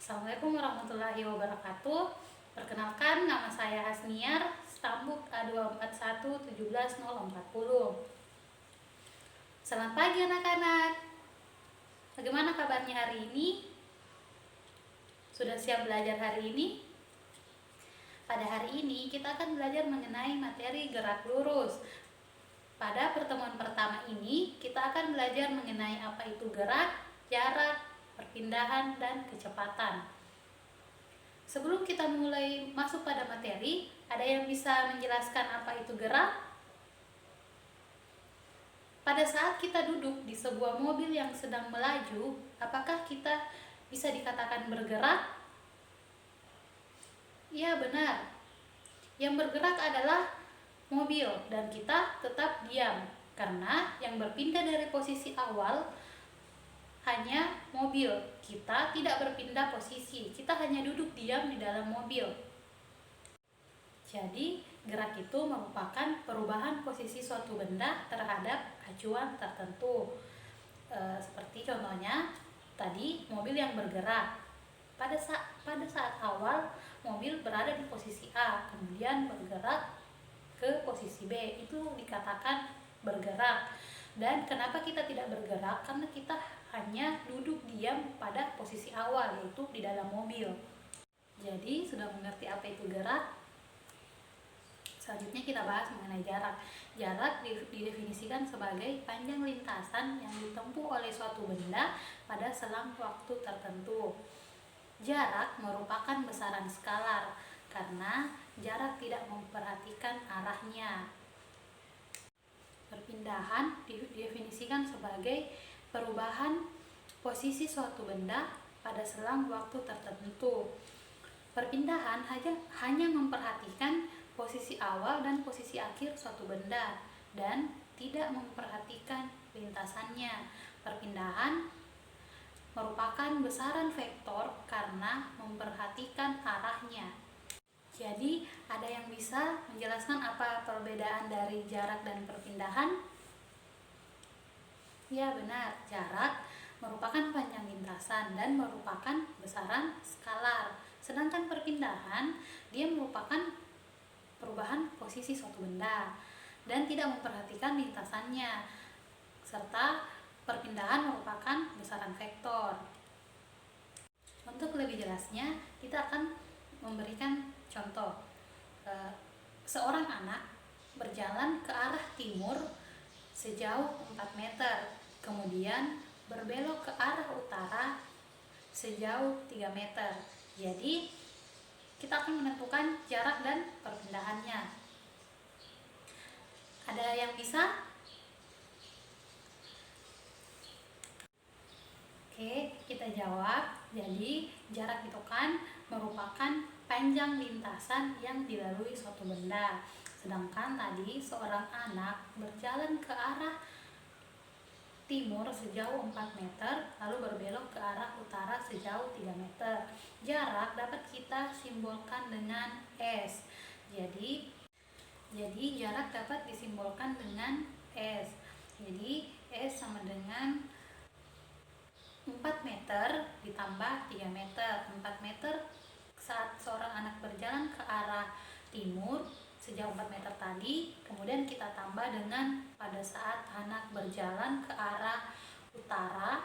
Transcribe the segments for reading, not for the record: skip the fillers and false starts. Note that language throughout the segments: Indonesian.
Assalamualaikum warahmatullahi wabarakatuh. Perkenalkan, nama saya Hasniar, stambuk A241171040. Selamat pagi anak-anak. Bagaimana kabarnya hari ini? Sudah siap belajar hari ini? Pada hari ini kita akan belajar mengenai materi gerak lurus. Pada pertemuan pertama ini kita akan belajar mengenai apa itu gerak, jarak, perpindahan, dan kecepatan. Sebelum kita mulai masuk pada materi, ada yang bisa menjelaskan apa itu gerak? Pada saat kita duduk di sebuah mobil yang sedang melaju, apakah kita bisa dikatakan bergerak? Ya, benar. Yang bergerak adalah mobil dan kita tetap diam, karena yang berpindah dari posisi awal hanya mobil. Kita tidak berpindah posisi, kita hanya duduk diam di dalam mobil. Jadi, gerak itu merupakan perubahan posisi suatu benda terhadap acuan tertentu. Seperti contohnya, tadi mobil yang bergerak. Pada saat awal, mobil berada di posisi A, kemudian bergerak ke posisi B. Itu dikatakan bergerak. Dan kenapa kita tidak bergerak? Karena kita hanya duduk diam pada posisi awal, yaitu di dalam mobil. Jadi, sudah mengerti apa itu gerak? Selanjutnya kita bahas mengenai jarak. Jarak didefinisikan sebagai panjang lintasan yang ditempuh oleh suatu benda pada selang waktu tertentu. Jarak merupakan besaran skalar karena jarak tidak memperhatikan arahnya. Perpindahan didefinisikan sebagai perubahan posisi suatu benda pada selang waktu tertentu. Perpindahan hanya memperhatikan posisi awal dan posisi akhir suatu benda dan tidak memperhatikan lintasannya. Perpindahan merupakan besaran vektor karena memperhatikan arahnya. Jadi, ada yang bisa menjelaskan apa perbedaan dari jarak dan perpindahan? Ya, benar. Jarak merupakan panjang lintasan dan merupakan besaran skalar. Sedangkan perpindahan, dia merupakan perubahan posisi suatu benda dan tidak memperhatikan lintasannya. Serta perpindahan merupakan besaran vektor. Untuk lebih jelasnya, kita akan memberikan contoh. Seorang anak berjalan ke arah timur sejauh 4 meter, kemudian berbelok ke arah utara sejauh 3 meter. Jadi, kita akan menentukan jarak dan perpindahannya. Ada yang bisa? Oke, kita jawab. Jadi, jarak itu kan merupakan panjang lintasan yang dilalui suatu benda. Sedangkan tadi seorang anak berjalan ke arah timur sejauh 4 meter, lalu berbelok ke arah utara sejauh 3 meter. Jarak dapat kita simbolkan dengan S. Jadi jarak dapat disimbolkan dengan S. Jadi S sama dengan 4 meter ditambah 3 meter. 4 meter saat seorang anak berjalan ke arah timur sejauh 4 meter tadi, kemudian kita tambah dengan pada saat anak berjalan ke arah utara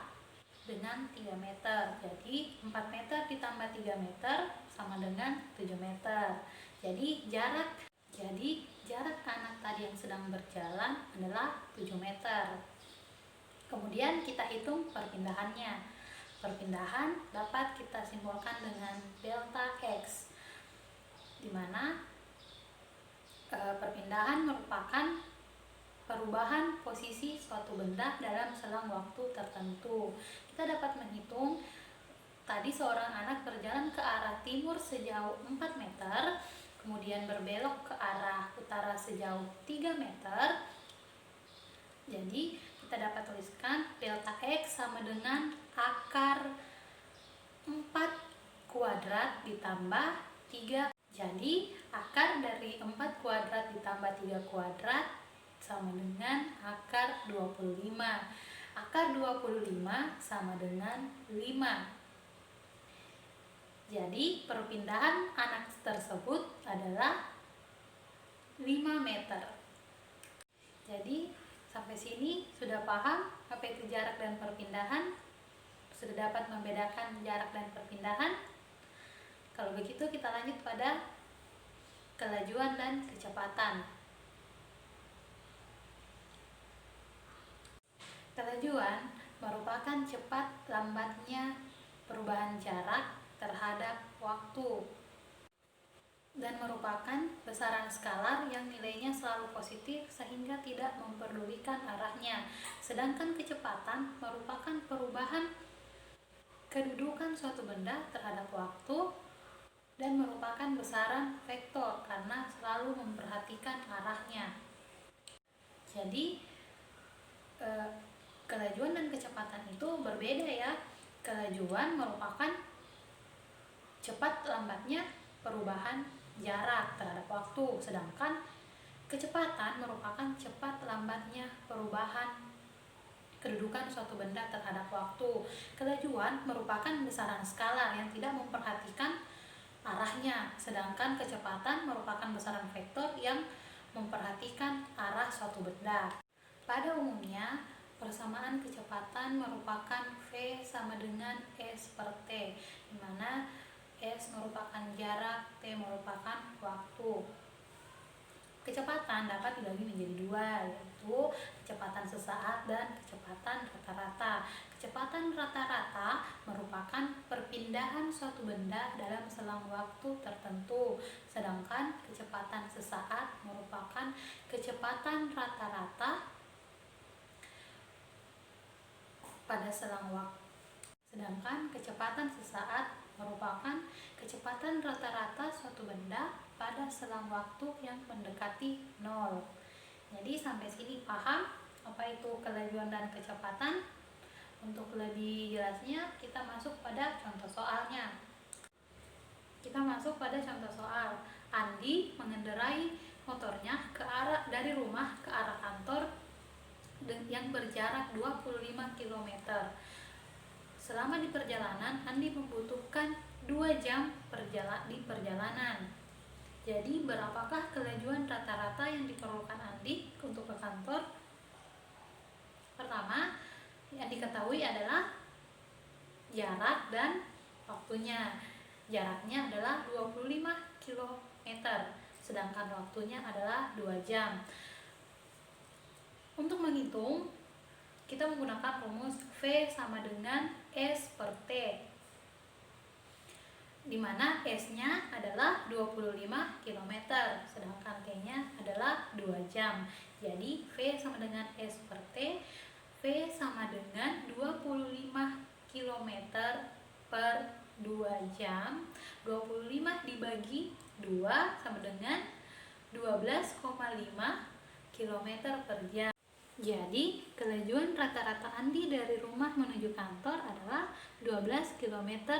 dengan 3 meter. Jadi 4 meter ditambah 3 meter sama dengan 7 meter. Jadi jarak anak tadi yang sedang berjalan adalah 7 meter. Kemudian kita hitung perpindahannya. Perpindahan dapat kita simbolkan dengan delta X, di mana perpindahan merupakan perubahan posisi suatu benda dalam selang waktu tertentu. Kita dapat menghitung tadi seorang anak berjalan ke arah timur sejauh 4 meter, kemudian berbelok ke arah utara sejauh 3 meter. Jadi kita dapat tuliskan delta X sama dengan akar 4 kuadrat ditambah 3. Jadi akar dari 4 kuadrat ditambah 3 kuadrat sama dengan akar 25. Akar 25 sama dengan 5. Jadi perpindahan anak tersebut adalah 5 meter. Jadi sampai sini sudah paham apa itu jarak dan perpindahan? Sudah dapat membedakan jarak dan perpindahan? Kalau begitu kita lanjut pada kelajuan dan kecepatan. Kelajuan merupakan cepat lambatnya perubahan jarak terhadap waktu dan merupakan besaran skalar yang nilainya selalu positif sehingga tidak memperdulikan arahnya. Sedangkan kecepatan merupakan perubahan kedudukan suatu benda terhadap waktu dan merupakan besaran vektor karena selalu memperhatikan arahnya. Jadi kelajuan dan kecepatan itu berbeda ya. Kelajuan merupakan cepat lambatnya perubahan jarak terhadap waktu, sedangkan kecepatan merupakan cepat lambatnya perubahan kedudukan suatu benda terhadap waktu. Kelajuan merupakan besaran skalar yang tidak memperhatikan arahnya, sedangkan kecepatan merupakan besaran vektor yang memperhatikan arah suatu benda. Pada umumnya, persamaan kecepatan merupakan V sama dengan S per T, di mana S merupakan jarak, T merupakan waktu. Kecepatan dapat dibagi menjadi dua, yaitu kecepatan sesaat dan kecepatan rata-rata. Kecepatan rata-rata merupakan perpindahan suatu benda dalam selang waktu tertentu, sedangkan kecepatan sesaat merupakan kecepatan rata-rata pada selang waktu. Sedangkan kecepatan sesaat merupakan kecepatan rata-rata suatu benda pada selang waktu yang mendekati 0. Jadi sampai sini paham apa itu kelajuan dan kecepatan? Untuk lebih jelasnya kita masuk pada contoh soalnya. Kita masuk pada contoh soal. Andi mengendarai motornya dari rumah ke arah kantor yang berjarak 25 km. Selama di perjalanan, Andi membutuhkan 2 jam di perjalanan. Jadi, berapakah kelajuan rata-rata yang diperlukan Andi untuk ke kantor? Pertama, yang diketahui adalah jarak dan waktunya. Jaraknya adalah 25 km, sedangkan waktunya adalah 2 jam. Untuk menghitung, kita menggunakan rumus V sama dengan S per T, di mana S-nya adalah 25 km, sedangkan T-nya adalah 2 jam. Jadi V sama dengan S per T, V sama dengan 25 km per 2 jam. 25 dibagi 2 sama dengan 12,5 km per jam. Jadi, kelajuan rata-rata Andi dari rumah menuju kantor adalah 12 km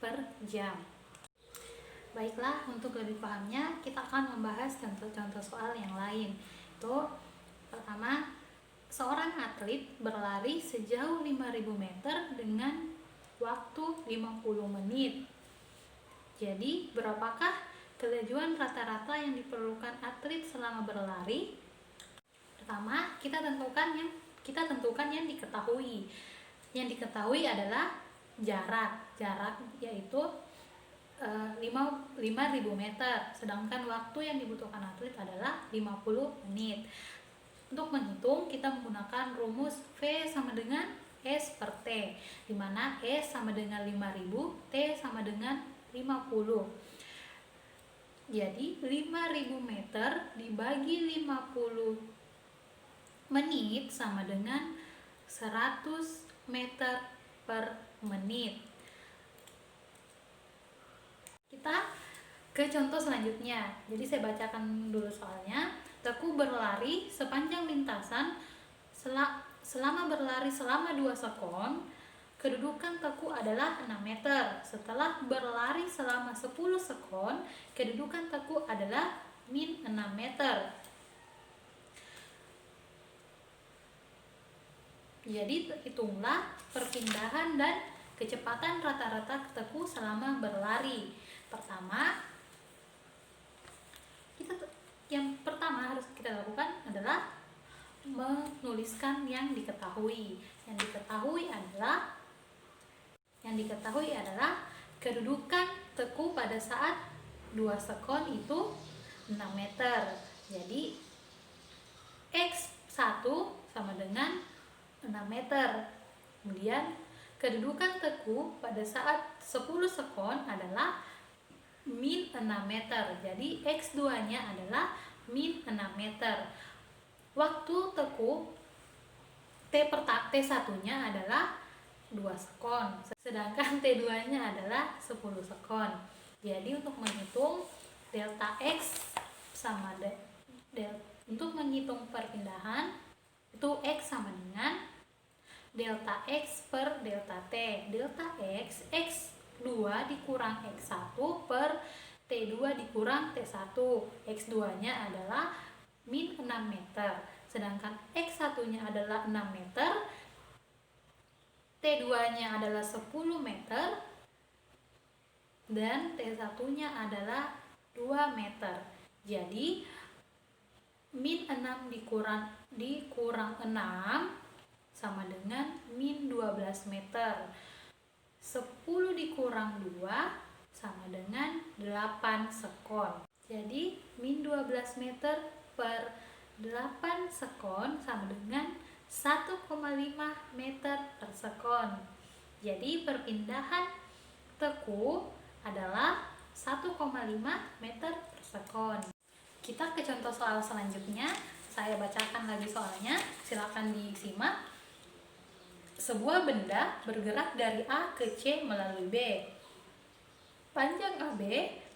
per jam. Baiklah, untuk lebih pahamnya, kita akan membahas contoh-contoh soal yang lain. Itu, pertama, seorang atlet berlari sejauh 5.000 meter dengan waktu 50 menit. Jadi, berapakah kelajuan rata-rata yang diperlukan atlet selama berlari? Pertama, kita tentukan yang diketahui. Yang diketahui adalah jarak yaitu 5.000 meter, sedangkan waktu yang dibutuhkan atlet adalah 50 menit. Untuk menghitung, kita menggunakan rumus V sama dengan S per T, di mana S sama dengan 5.000, T sama dengan 50. Jadi 5.000 meter dibagi 50 menit sama dengan 100 meter per menit. Kita ke contoh selanjutnya. Jadi saya bacakan dulu soalnya. Teguh berlari sepanjang lintasan selama berlari selama 2 sekon. Kedudukan Teguh adalah 6 meter. Setelah berlari selama 10 sekon, kedudukan Teguh adalah min 6 meter. Jadi hitunglah perpindahan dan kecepatan rata-rata teku selama berlari. Yang pertama harus kita lakukan adalah menuliskan yang diketahui. Yang diketahui adalah kedudukan teku pada saat 2 sekon itu 6 meter. Jadi X1 sama dengan 6 meter. Kemudian kedudukan teku pada saat 10 sekon adalah min 6 meter. Jadi X2-nya adalah min 6 meter. Waktu teku T1-nya adalah 2 sekon, sedangkan T2-nya adalah 10 sekon. Jadi untuk menghitung delta X sama untuk menghitung perpindahan itu X sama dengan delta X per delta T. Delta X, X2 dikurang X1 per T2 dikurang T1. X2-nya adalah min 6 meter, sedangkan X1-nya adalah 6 meter, T2-nya adalah 10 meter, dan T1-nya adalah 2 meter. Jadi min 6 dikurang 6 sama dengan min 12 meter. 10 dikurang 2 sama dengan 8 sekon. Jadi min 12 meter per 8 sekon sama dengan 1,5 meter per sekon. Jadi perpindahan teku adalah 1,5 meter per sekon. Kita ke contoh soal selanjutnya. Saya bacakan lagi soalnya, silakan disimak. Sebuah benda bergerak dari A ke C melalui B. Panjang AB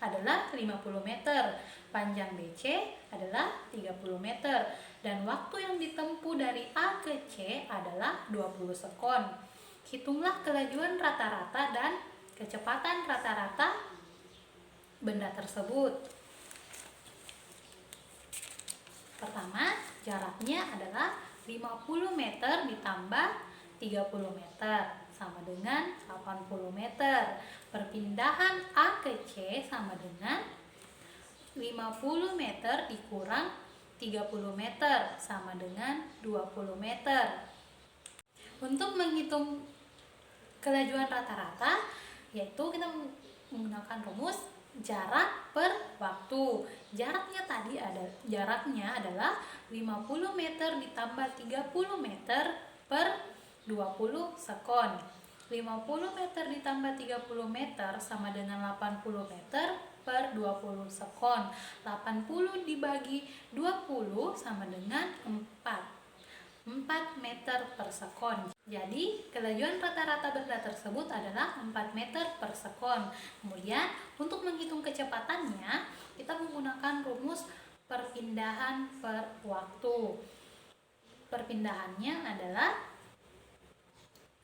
adalah 50 meter, panjang BC adalah 30 meter, dan waktu yang ditempuh dari A ke C adalah 20 sekon. Hitunglah kelajuan rata-rata dan kecepatan rata-rata benda tersebut. Pertama, jaraknya adalah 50 meter ditambah 30 meter sama dengan 80 meter. Perpindahan A ke C sama dengan 50 meter dikurang 30 meter sama dengan 20 meter. Untuk menghitung kelajuan rata-rata, yaitu kita menggunakan rumus jarak per waktu. Jaraknya adalah 50 meter ditambah 30 meter per 20 sekon. 50 meter ditambah 30 meter sama dengan 80 meter per 20 sekon. 80 dibagi 20 sama dengan 4 meter per sekon. Jadi kelajuan rata-rata benda tersebut adalah 4 meter per sekon. Kemudian untuk menghitung kecepatannya, kita menggunakan rumus perpindahan per waktu. Perpindahannya adalah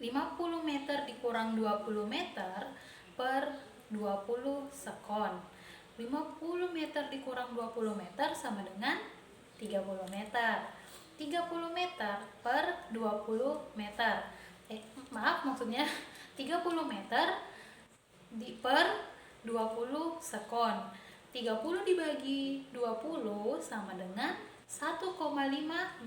50 meter dikurang 20 meter per 20 sekon. 50 meter dikurang 20 meter sama dengan 30 meter. 30 meter per 20 meter. Maksudnya 30 meter per 20 sekon. 30 dibagi 20 sama dengan 1,5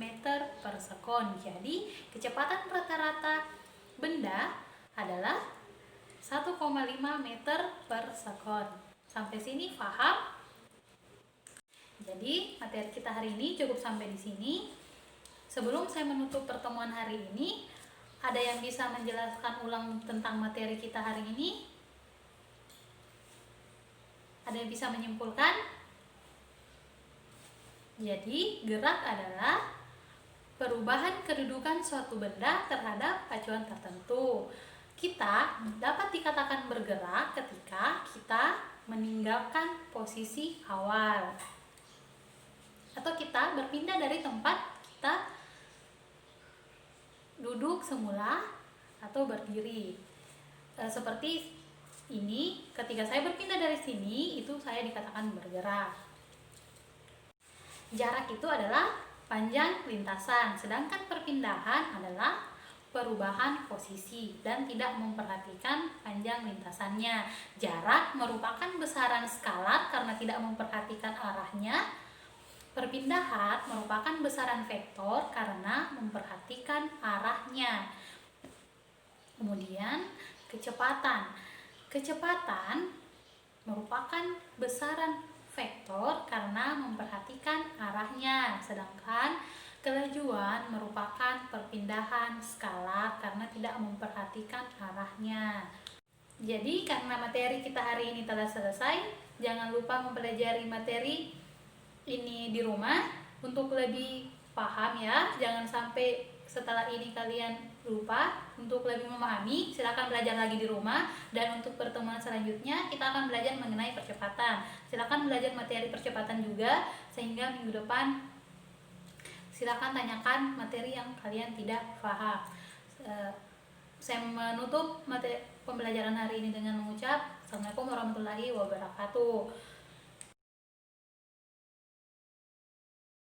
meter per sekon. Jadi kecepatan rata-rata benda adalah 1,5 meter per sekon. Sampai sini paham? Jadi materi kita hari ini cukup sampai di sini. Sebelum saya menutup pertemuan hari ini, ada yang bisa menjelaskan ulang tentang materi kita hari ini? Ada yang bisa menyimpulkan? Jadi gerak adalah perubahan kedudukan suatu benda terhadap acuan tertentu. Kita dapat dikatakan bergerak ketika kita meninggalkan posisi awal, atau kita berpindah dari tempat kita duduk semula atau berdiri. Seperti ini, ketika saya berpindah dari sini, itu saya dikatakan bergerak. Jarak itu adalah panjang lintasan, sedangkan perpindahan adalah perubahan posisi dan tidak memperhatikan panjang lintasannya. Jarak merupakan besaran skalar karena tidak memperhatikan arahnya. Perpindahan merupakan besaran vektor karena memperhatikan arahnya. Kemudian kecepatan. Kecepatan merupakan besaran vektor karena memperhatikan arahnya, sedangkan kelajuan merupakan perpindahan skalar karena tidak memperhatikan arahnya. Jadi karena materi kita hari ini telah selesai, jangan lupa mempelajari materi ini di rumah untuk lebih paham ya. Jangan sampai setelah ini kalian lupa. Untuk lebih memahami, silakan belajar lagi di rumah. Dan untuk pertemuan selanjutnya kita akan belajar mengenai percepatan. Silakan belajar materi percepatan juga, sehingga minggu depan silakan tanyakan materi yang kalian tidak paham. Saya menutup materi pembelajaran hari ini dengan mengucap Assalamualaikum warahmatullahi wabarakatuh.